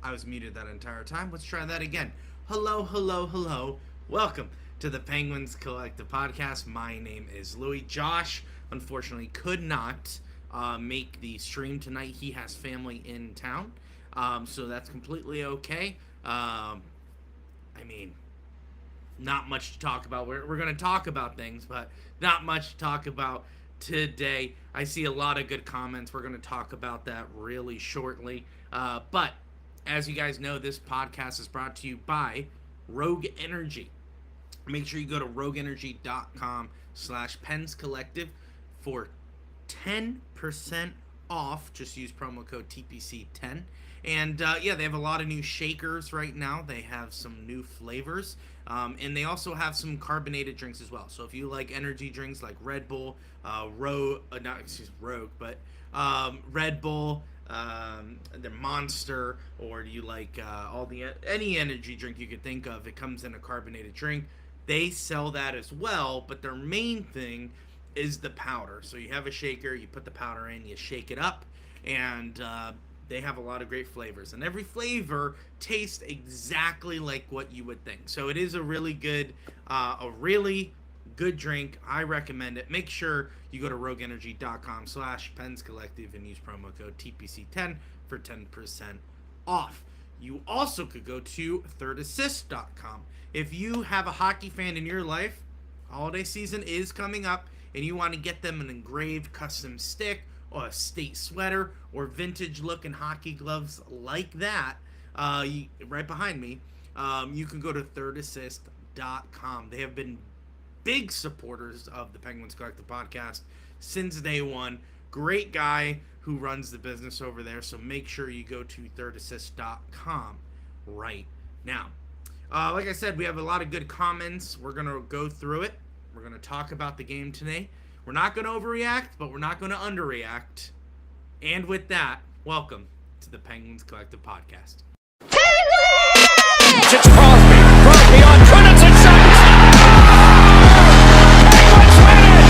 I was muted that entire time. Let's try that again. Hello, hello, hello. Welcome to the Penguins Collective Podcast. My name is Louis. Josh, unfortunately, could not make the stream tonight. He has family in town, so that's completely okay. Not much to talk about. We're going to talk about things, but not much to talk about today. I see a lot of good comments. We're going to talk about that really shortly. But as you guys know, this podcast is brought to you by Rogue Energy. Make sure you go to rogueenergy.com/Pens Collective for 10% off. Just use promo code TPC10. And they have a lot of new shakers right now. They have some new flavors. And they also have some carbonated drinks as well. So if you like energy drinks like Red Bull, Red Bull, the Monster, or do you like any energy drink you could think of, it comes in a carbonated drink. They sell that as well, but their main thing is the powder. So you have a shaker, you put the powder in, you shake it up, and they have a lot of great flavors, and every flavor tastes exactly like what you would think. So it is a really good drink. I recommend it. Make sure you go to rogueenergy.com/Pens Collective and use promo code TPC10 for 10% off. You also could go to thirdassist.com. If you have a hockey fan in your life, holiday season is coming up, and you want to get them an engraved custom stick or a state sweater or vintage looking hockey gloves like that, right behind me, you can go to thirdassist.com. They have been big supporters of the Penguins Collective Podcast since day one. Great guy who runs the business over there, so make sure you go to thirdassist.com right now. Like I said, we have a lot of good comments. We're going to go through it. We're going to talk about the game today. We're not going to overreact, but we're not going to underreact. And with that, welcome to the Penguins Collective Podcast. It's Crosby. Crosby on Kunitz and shot. Penguins win it!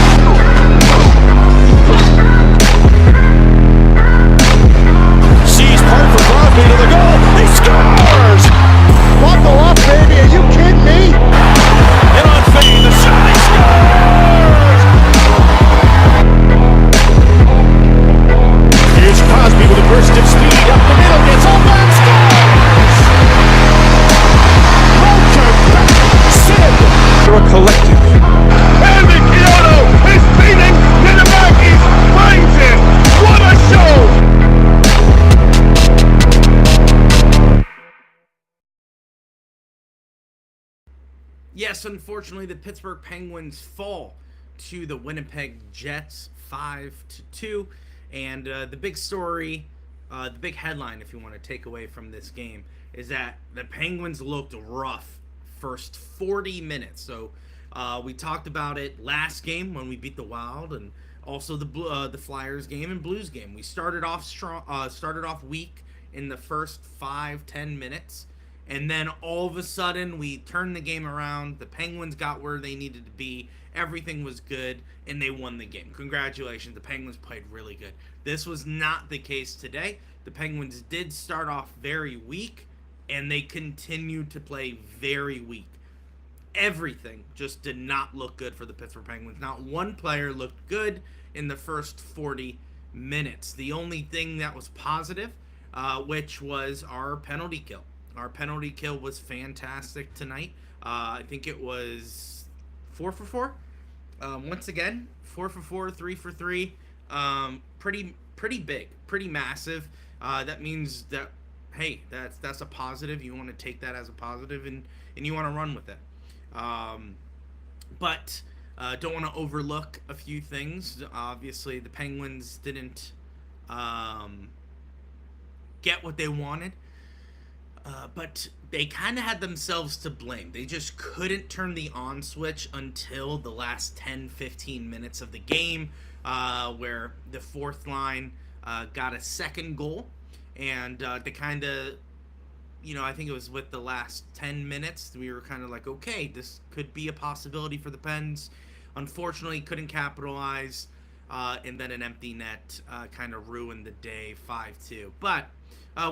Sees part for Crosby to the goal. He scores! Buckle up, baby. Are you kidding me? In on Fee. The shot. He scores! Here's Crosby with a burst of speed. Up the middle. Gets all that. They're a collective. Andy Kyoto is beating Ninamaki's brains in. What a show! Yes, unfortunately, the Pittsburgh Penguins fall to the Winnipeg Jets 5-2. And the big story, the big headline, if you want to take away from this game, is that the Penguins looked rough first 40 minutes. So we talked about it last game when we beat the Wild, and also the Flyers game and Blues game. We started off strong, started off weak in the first 5-10 minutes, and then all of a sudden we turned the game around. The Penguins got where they needed to be. Everything was good, and they won the game. Congratulations, the Penguins played really good. This was not the case today. The Penguins did start off very weak, and they continued to play very weak. Everything just did not look good for the Pittsburgh Penguins. Not one player looked good in the first 40 minutes. The only thing that was positive, which was our penalty kill. Our penalty kill was fantastic tonight. I think it was 4 for 4. Once again, 4 for 4, 3 for 3. Pretty big, pretty massive. That means that, hey, that's a positive. You want to take that as a positive, and you want to run with it. But don't want to overlook a few things. Obviously, the Penguins didn't get what they wanted, but they kind of had themselves to blame. They just couldn't turn the on switch until the last 10-15 minutes of the game, where the fourth line got a second goal, and they kind of, I think it was with the last 10 minutes, we were kind of like, okay, this could be a possibility for the Pens. Unfortunately, couldn't capitalize. and then an empty net kind of ruined the day 5-2. But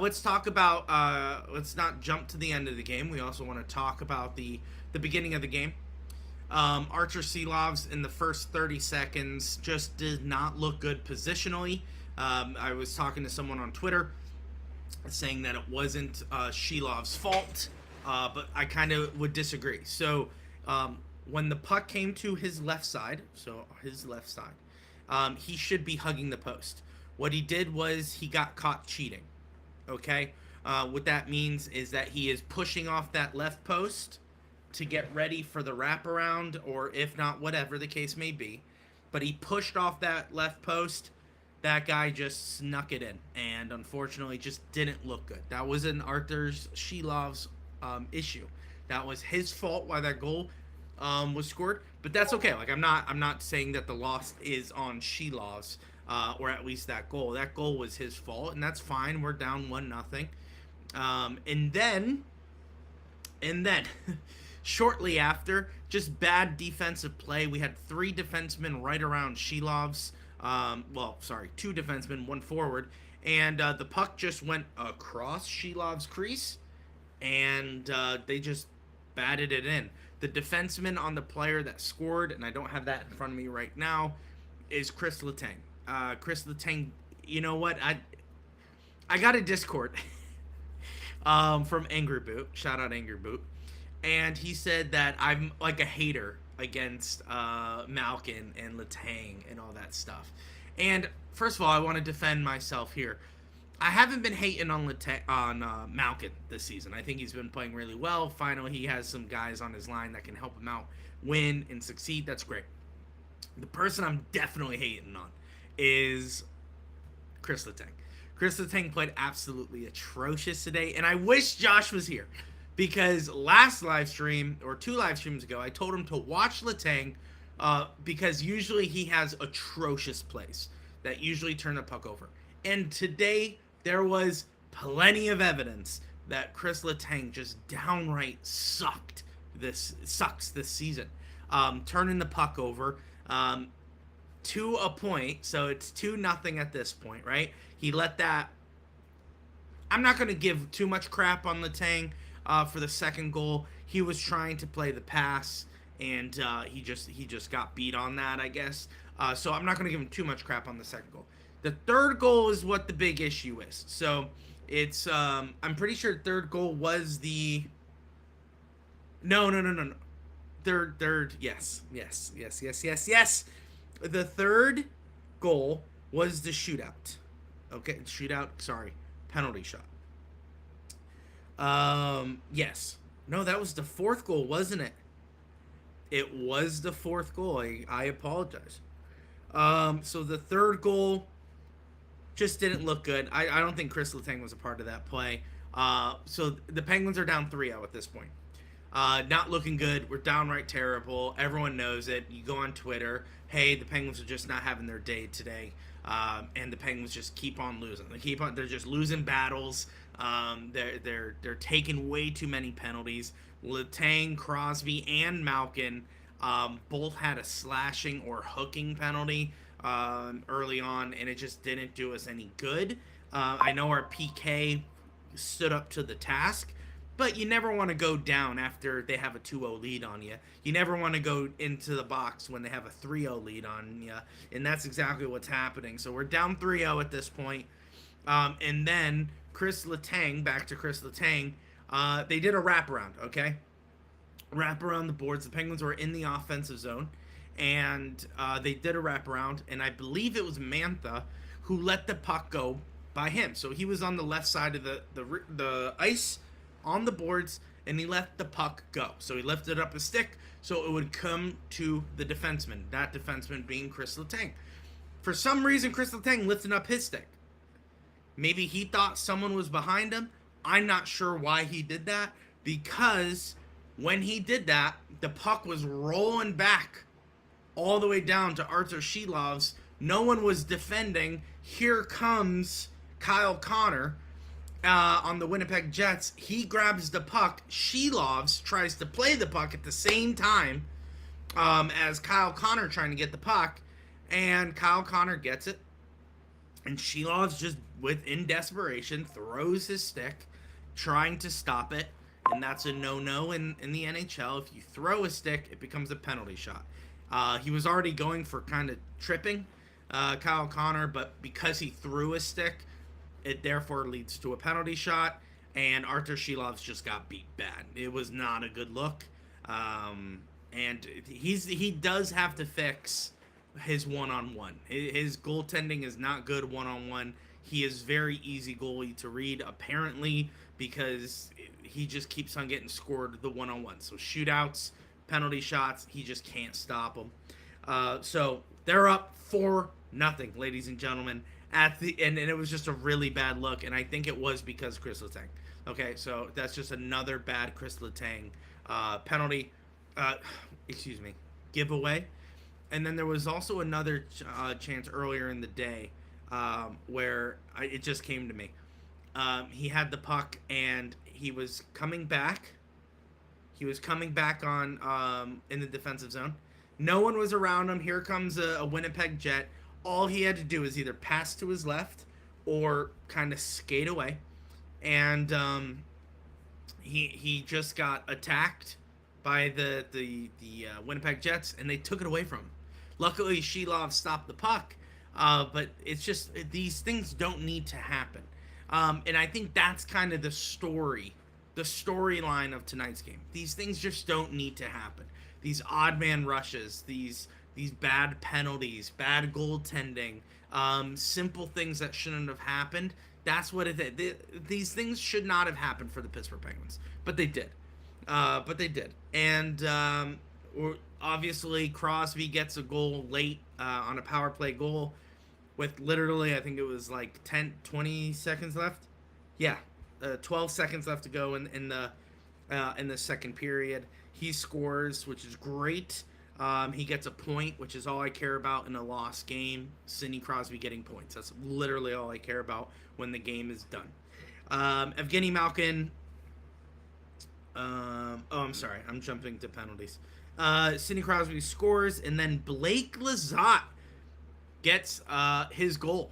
let's talk about, let's not jump to the end of the game. We also want to talk about the beginning of the game. Archer Silovs in the first 30 seconds just did not look good positionally. I was talking to someone on Twitter saying that it wasn't Shilov's fault, but I kind of would disagree. So when the puck came to his left side, he should be hugging the post. What he did was he got caught cheating. Okay? What that means is that he is pushing off that left post to get ready for the wraparound, or if not, whatever the case may be. But he pushed off that left post. That guy just snuck it in, and unfortunately just didn't look good. That was an Arthur Shilov's issue. That was his fault why that goal was scored, but that's okay. Like, I'm not saying that the loss is on Shilov's, or at least that goal. That goal was his fault, and that's fine. We're down 1-0. And then shortly after, just bad defensive play. We had 3 defensemen right around Shilov's. 2 defensemen, 1 forward, and the puck just went across Shilov's crease, and they just batted it in. The defenseman on the player that scored, and I don't have that in front of me right now, is Chris Letang. Chris Letang, you know what? I got a Discord from Angry Boot. Shout out Angry Boot. And he said that I'm like a hater against Malkin and Letang and all that stuff. And first of all, I want to defend myself here. I haven't been hating on Malkin this season. I think he's been playing really well. Finally, he has some guys on his line that can help him out win and succeed. That's great. The person I'm definitely hating on is Chris Letang. Chris Letang played absolutely atrocious today, and I wish Josh was here. Because last live stream, or 2 live streams ago, I told him to watch Letang because usually he has atrocious plays that usually turn the puck over. And today, there was plenty of evidence that Chris Letang just downright sucks this season. Turning the puck over to a point, so it's 2-0 at this point, right? He let that... I'm not going to give too much crap on Letang. For the second goal, he was trying to play the pass, and he just got beat on that, I guess. So I'm not going to give him too much crap on the second goal. The third goal is what the big issue is. So it's I'm pretty sure third goal was the no. Third yes. The third goal was the shootout. Okay, penalty shot. Yes. No, that was the 4th goal, wasn't it? It was the 4th goal. I apologize. So the 3rd goal just didn't look good. I don't think Chris Letang was a part of that play. So the Penguins are down 3-0 at this point. Not looking good. We're downright terrible. Everyone knows it. You go on Twitter, hey, the Penguins are just not having their day today. And the Penguins just keep on losing. They're just losing battles. They're taking way too many penalties. Letang, Crosby, and Malkin both had a slashing or hooking penalty early on, and it just didn't do us any good. I know our PK stood up to the task, but you never want to go down after they have a 2-0 lead on you. You never want to go into the box when they have a 3-0 lead on you, and that's exactly what's happening. So we're down 3-0 at this point. And then Chris Letang, back to Chris Letang, they did a wraparound, okay? Wrap around the boards. The Penguins were in the offensive zone, and they did a wraparound, and I believe it was Mantha who let the puck go by him. So he was on the left side of the ice on the boards, and he let the puck go. So he lifted up his stick so it would come to the defenseman, that defenseman being Chris Letang. For some reason, Chris Letang lifted up his stick. Maybe he thought someone was behind him. I'm not sure why he did that, because when he did that, the puck was rolling back all the way down to Arthur Shilov's. No one was defending. Here comes Kyle Connor on the Winnipeg Jets. He grabs the puck. Shilov's tries to play the puck at the same time as Kyle Connor trying to get the puck. And Kyle Connor gets it. And Shilov's just, in desperation, throws his stick, trying to stop it. And that's a no-no in the NHL. If you throw a stick, it becomes a penalty shot. He was already going for kind of tripping Kyle Connor, but because he threw a stick, it therefore leads to a penalty shot. And Artur Shilov's just got beat bad. It was not a good look. And he does have to fix his one-on-one. His goaltending is not good one-on-one. He is very easy goalie to read, apparently, because he just keeps on getting scored the one-on-one. So shootouts, penalty shots, he just can't stop them. So they're up 4-0, ladies and gentlemen. And it was just a really bad look, and I think it was because Chris Letang. Okay, so that's just another bad Chris Letang penalty. Giveaway. And then there was also another chance earlier in the day where it just came to me. He had the puck and he was coming back. He was coming back on in the defensive zone. No one was around him. Here comes a Winnipeg Jet. All he had to do is either pass to his left or kind of skate away. And he just got attacked by the Winnipeg Jets, and they took it away from him. Luckily, Shilov stopped the puck, but it's just these things don't need to happen. And I think that's kind of the storyline of tonight's game. These things just don't need to happen. These odd man rushes, these bad penalties, bad goaltending, simple things that shouldn't have happened. That's what it is. These things should not have happened for the Pittsburgh Penguins, but they did. And obviously Crosby gets a goal late on a power play goal with literally, I think it was like 20 seconds left. Yeah, 12 seconds left to go in the second period. He scores, which is great. He gets a point, which is all I care about in a lost game. Sidney Crosby getting points. That's literally all I care about when the game is done. Evgeny Malkin. I'm sorry. I'm jumping to penalties. Sidney Crosby scores, and then Blake Lizotte gets his goal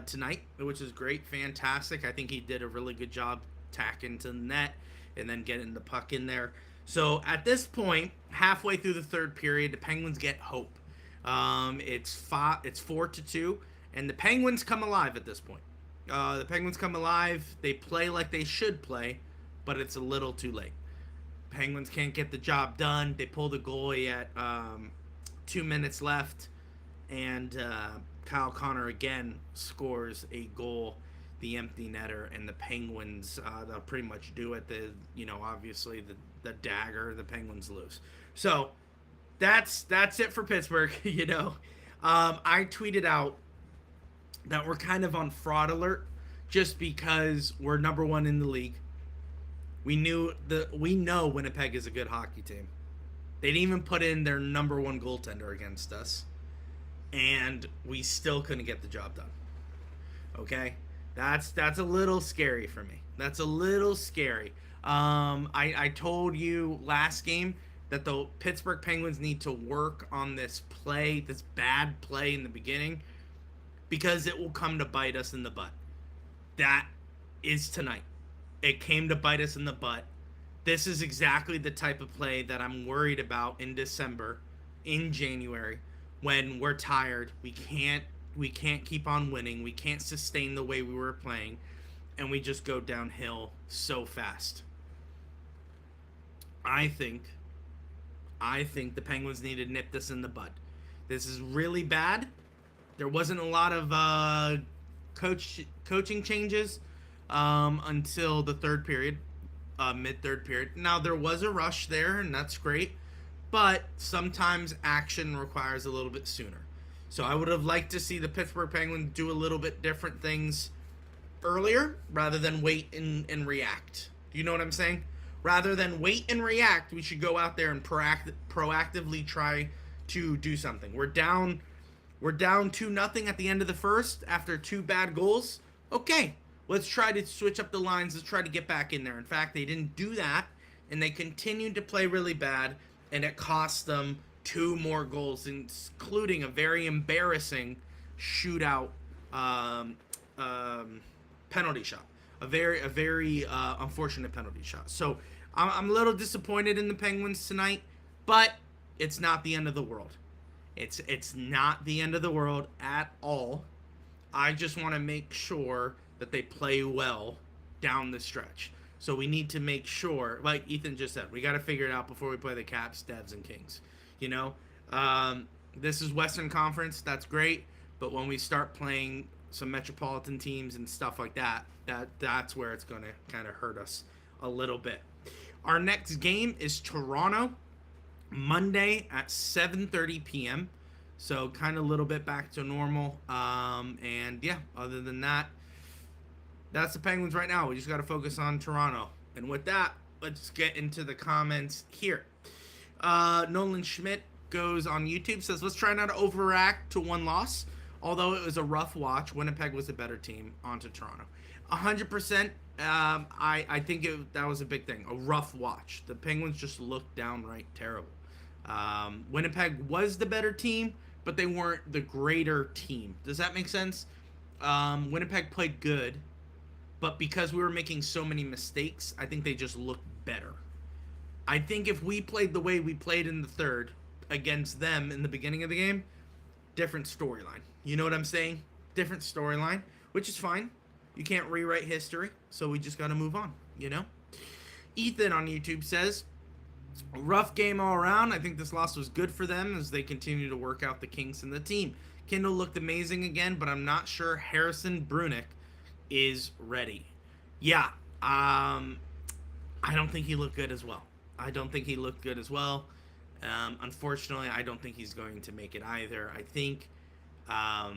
tonight, which is great. Fantastic. I think he did a really good job tacking to the net and then getting the puck in there. So at this point, halfway through the third period, the Penguins get hope. It's 4-2, and the Penguins come alive at this point. The Penguins come alive. They play like they should play, but it's a little too late. Penguins can't get the job done. They pull the goalie at 2 minutes left, and Kyle Connor again scores a goal, the empty netter, and the Penguins, they'll pretty much do it. Obviously the dagger, the Penguins lose. So that's it for Pittsburgh. I tweeted out that we're kind of on fraud alert just because we're number one in the league. We know Winnipeg is a good hockey team. They didn't even put in their number one goaltender against us, and we still couldn't get the job done. Okay? That's a little scary for me. That's a little scary. I told you last game that the Pittsburgh Penguins need to work on this bad play in the beginning, because it will come to bite us in the butt. That is tonight. It came to bite us in the butt. This is exactly the type of play that I'm worried about in December, in January, when we're tired. We can't keep on winning. We can't sustain the way we were playing, and we just go downhill so fast. I think the Penguins need to nip this in the bud. This is really bad. There wasn't a lot of coaching changes until the third period, mid-third period. Now, there was a rush there, and that's great, but sometimes action requires a little bit sooner. So I would have liked to see the Pittsburgh Penguins do a little bit different things earlier rather than wait and react. Do you know what I'm saying? Rather than wait and react, we should go out there and proactively try to do something. We're down 2-0 at the end of the first after 2 bad goals. Okay, let's try to switch up the lines. Let's try to get back in there. In fact, they didn't do that, and they continued to play really bad, and it cost them 2 more goals, including a very embarrassing shootout penalty shot. A very unfortunate penalty shot. So I'm a little disappointed in the Penguins tonight, but it's not the end of the world. It's not the end of the world at all. I just want to make sure that they play well down the stretch. So we need to make sure, like Ethan just said, we got to figure it out before we play the Caps, Devs, and Kings. You know, this is Western Conference. That's great. But when we start playing some metropolitan teams and stuff like that, that's where it's going to kind of hurt us a little bit. Our next game is Toronto, Monday at 7:30 p.m. So kind of a little bit back to normal. And yeah, other than that, that's the Penguins right now. We just got to focus on Toronto. And with that, let's get into the comments here. Nolan Schmidt goes on YouTube, says, let's try not to overreact to one loss. Although it was a rough watch, Winnipeg was a better team. On to Toronto. 100%. I think that was a big thing. A rough watch. The Penguins just looked downright terrible. Winnipeg was the better team, but they weren't the greater team. Does that make sense? Winnipeg played good, but because we were making so many mistakes, I think they just looked better. I think if we played the way we played in the third against them in the beginning of the game, different storyline. You know what I'm saying? Different storyline, which is fine. You can't rewrite history, so we just got to move on, you know? Ethan on YouTube says, rough game all around. I think this loss was good for them as they continue to work out the kinks in the team. Kindle looked amazing again, but I'm not sure Harrison Brunick is ready. Yeah, I don't think he looked good as well. Unfortunately, I don't think he's going to make it either. I think, I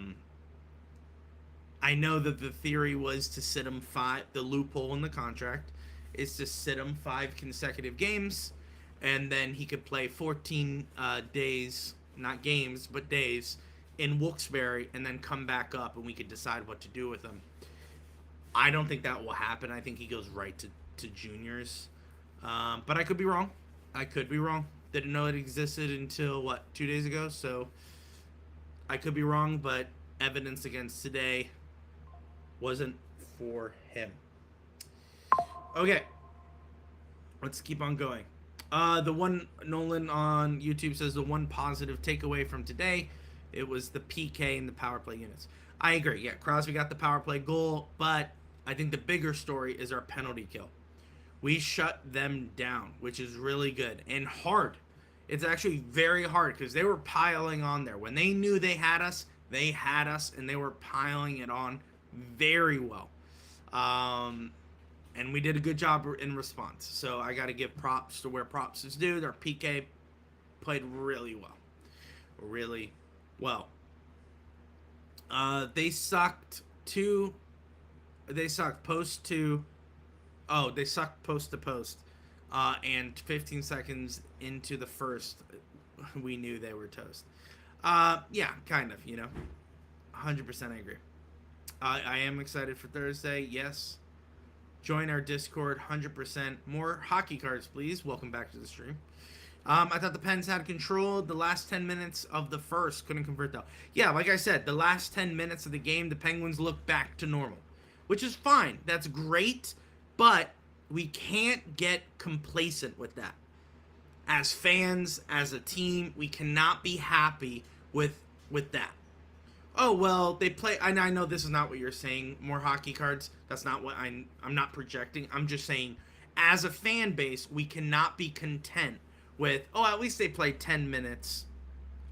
know that the theory was to sit him 5, the loophole in the contract is to sit him 5 consecutive games, and then he could play 14 days, not games, but days, in Wilkes-Barre, and then come back up, and we could decide what to do with him. I don't think that will happen. I think he goes right to juniors. But I could be wrong. Didn't know it existed until, 2 days ago? So I could be wrong, but evidence against today wasn't for him. Okay. Let's keep on going. The one, Nolan on YouTube says, the one positive takeaway from today, it was the PK and the power play units. I agree. Yeah, Crosby got the power play goal, but I think the bigger story is our penalty kill. We shut them down, which is really good and hard. It's actually very hard because they were piling on there. When they knew they had us, and they were piling it on very well. And we did a good job in response. So I got to give props to where props is due. Their PK played really well. Really well. They sucked post to post. And 15 seconds into the first, we knew they were toast. Yeah, kind of, 100% I agree. I am excited for Thursday, yes. Join our Discord, 100%. More hockey cards, please. Welcome back to the stream. I thought the Pens had control. The last 10 minutes of the first couldn't convert, though. Yeah, like I said, the last 10 minutes of the game, the Penguins looked back to normal, which is fine. That's great, but we can't get complacent with that. As fans, as a team, we cannot be happy with that. Oh, well, they play... I know this is not what you're saying, more hockey cards. That's not what I'm not projecting. I'm just saying, as a fan base, we cannot be content with, at least they played 10 minutes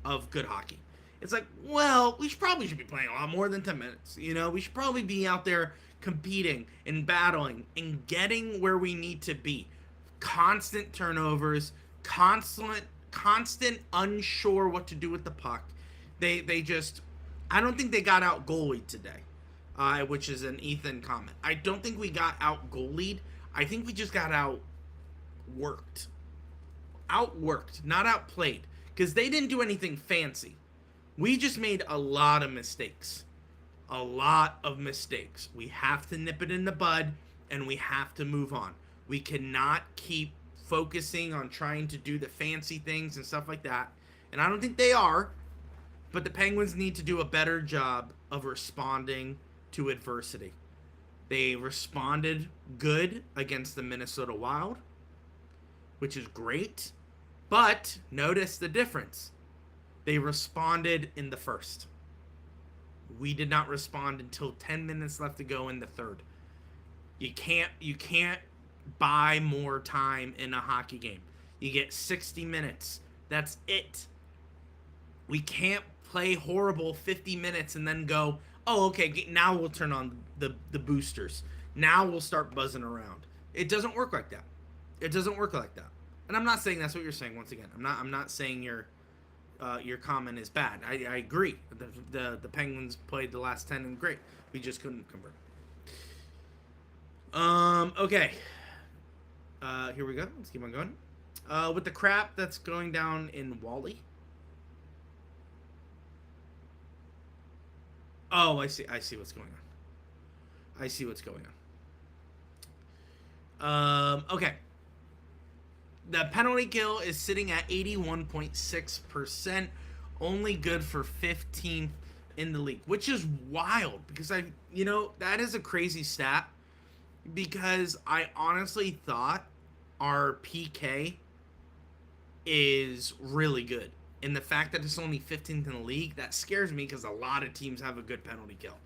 of good hockey. It's like, well, we probably should be playing a lot more than 10 minutes. We should probably be out there competing and battling and getting where we need to be. Constant turnovers, constant unsure what to do with the puck. They just... I don't think they got out goalied today, which is an Ethan comment. I don't think we got out goalied. I think we just got outworked. Outworked, not outplayed. Because they didn't do anything fancy. We just made a lot of mistakes. A lot of mistakes. We have to nip it in the bud, and we have to move on. We cannot keep focusing on trying to do the fancy things and stuff like that And I don't think they are, but the Penguins need to do a better job of responding to adversity. They responded good against the Minnesota Wild, which is great. But notice the difference. They responded in the first. We did not respond until 10 minutes left to go in the third. You can't buy more time in a hockey game. You get 60 minutes. That's it. We can't play horrible 50 minutes and then go, oh, okay, now we'll turn on the boosters. Now we'll start buzzing around. It doesn't work like that. It doesn't work like that. And I'm not saying that's what you're saying. Once again, I'm not saying your comment is bad. I agree. The Penguins played the last 10 and great. We just couldn't convert. Okay. Here we go. Let's keep on going. With the crap that's going down in Wally. Oh, I see what's going on. I see what's going on. Okay. The penalty kill is sitting at 81.6%, only good for 15th in the league, which is wild because that is a crazy stat because I honestly thought our PK is really good. And the fact that it's only 15th in the league, that scares me because a lot of teams have a good penalty kill.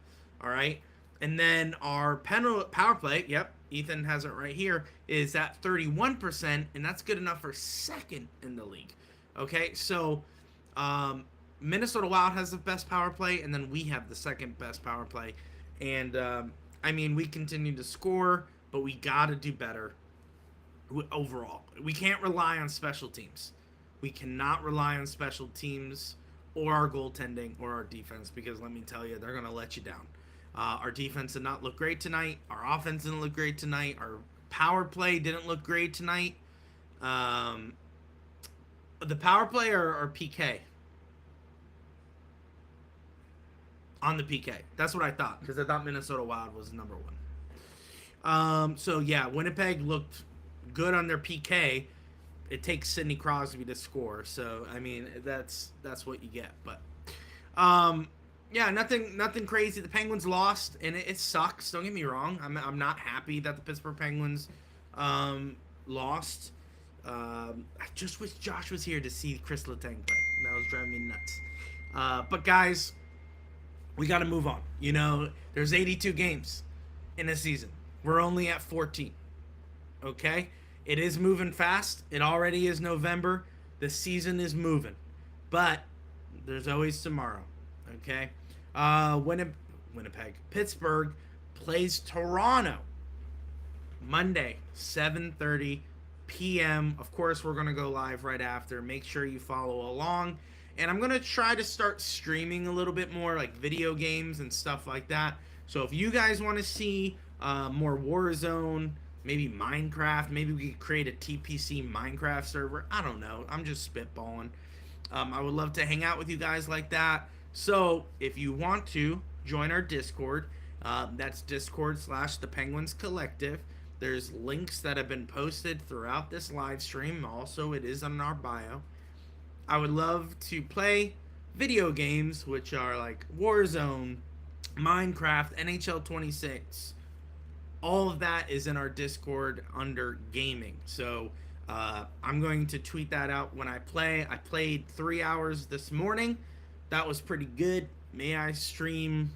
All right. And then our power play, yep, Ethan has it right here, is at 31%, and that's good enough for second in the league. Okay, so Minnesota Wild has the best power play, and then we have the second best power play. And, we continue to score, but we got to do better overall. We can't rely on special teams. We cannot rely on special teams or our goaltending or our defense because let me tell you, they're going to let you down. Our defense did not look great tonight. Our offense didn't look great tonight. Our power play didn't look great tonight. The power play or PK? On the PK. That's what I thought because I thought Minnesota Wild was number one. So, yeah, Winnipeg looked good on their PK. It takes Sidney Crosby to score. So, that's what you get. But, yeah, nothing crazy. The Penguins lost, and it sucks. Don't get me wrong. I'm not happy that the Pittsburgh Penguins lost. I just wish Josh was here to see Chris Letang play. That was driving me nuts. But guys, we got to move on. There's 82 games in a season. We're only at 14. Okay, it is moving fast. It already is November. The season is moving, but there's always tomorrow. Okay. Winnipeg. Pittsburgh plays Toronto Monday, 7:30 p.m. Of course, we're going to go live right after. Make sure you follow along. And I'm going to try to start streaming a little bit more, like video games and stuff like that. So if you guys want to see more Warzone, maybe Minecraft, maybe we could create a TPC Minecraft server. I don't know. I'm just spitballing. I would love to hang out with you guys like that. So, if you want to join our Discord, that's Discord/The Penguins Collective. There's links that have been posted throughout this live stream. Also, it is on our bio. I would love to play video games, which are like Warzone, Minecraft, NHL 26. All of that is in our Discord under gaming. So, I'm going to tweet that out when I play. I played 3 hours this morning. That was pretty good. May I stream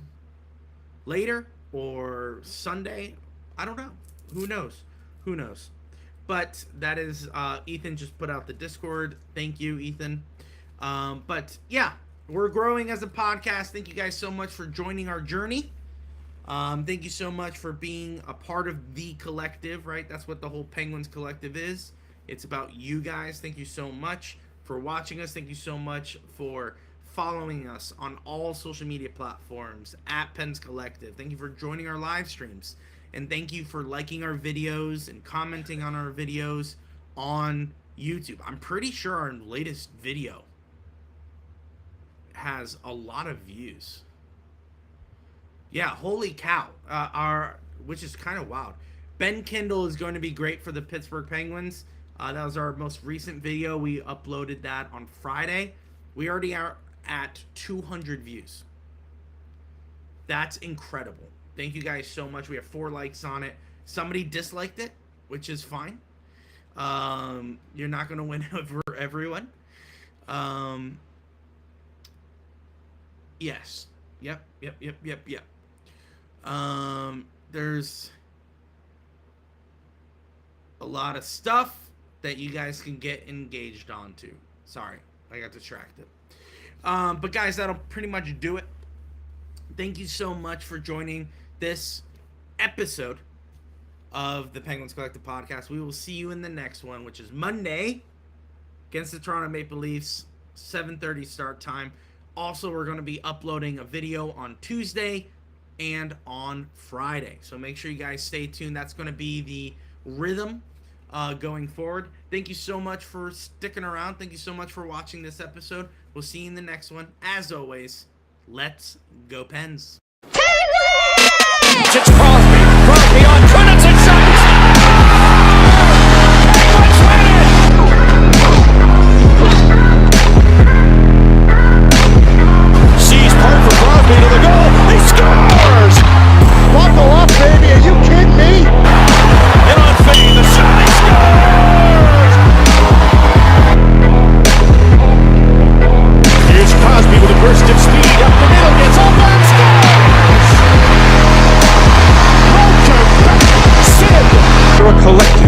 later or Sunday? I don't know. Who knows? But that is, Ethan just put out the Discord. Thank you, Ethan. But yeah, we're growing as a podcast. Thank you guys so much for joining our journey. Thank you so much for being a part of the collective, right? That's what the whole Penguins Collective is. It's about you guys. Thank you so much for watching us. Thank you so much for following us on all social media platforms at Pens Collective. Thank you for joining our live streams. And thank you for liking our videos and commenting on our videos on YouTube. I'm pretty sure our latest video has a lot of views. Yeah, holy cow. Which is kind of wild. Ben Kindle is going to be great for the Pittsburgh Penguins. That was our most recent video. We uploaded that on Friday. We already are at 200 views. That's incredible. Thank you guys so much. We have 4 likes on it. Somebody disliked it, which is fine. You're not going to win over everyone. Yes. Yep. There's a lot of stuff that you guys can get engaged onto. Sorry, I got distracted. But guys, that'll pretty much do it. Thank you so much for joining this episode of the Penguins Collective Podcast. We will see you in the next one, which is Monday against the Toronto Maple Leafs, 7:30 start time. Also, we're going to be uploading a video on Tuesday and on Friday. So make sure you guys stay tuned. That's going to be the rhythm going forward. Thank you so much for sticking around. Thank you so much for watching this episode. We'll see you in the next one. As always, let's go Pens. It's Crosby. Crosby on Trinidad shot. Penguins win it! Sees part for Crosby to the goal. He scores! Buckle up, baby. Are you kidding me? And on Fee, the shot, he scores! Here's Crosby with a burst of speed up the middle, gets up and scores! Sid! You're a collective.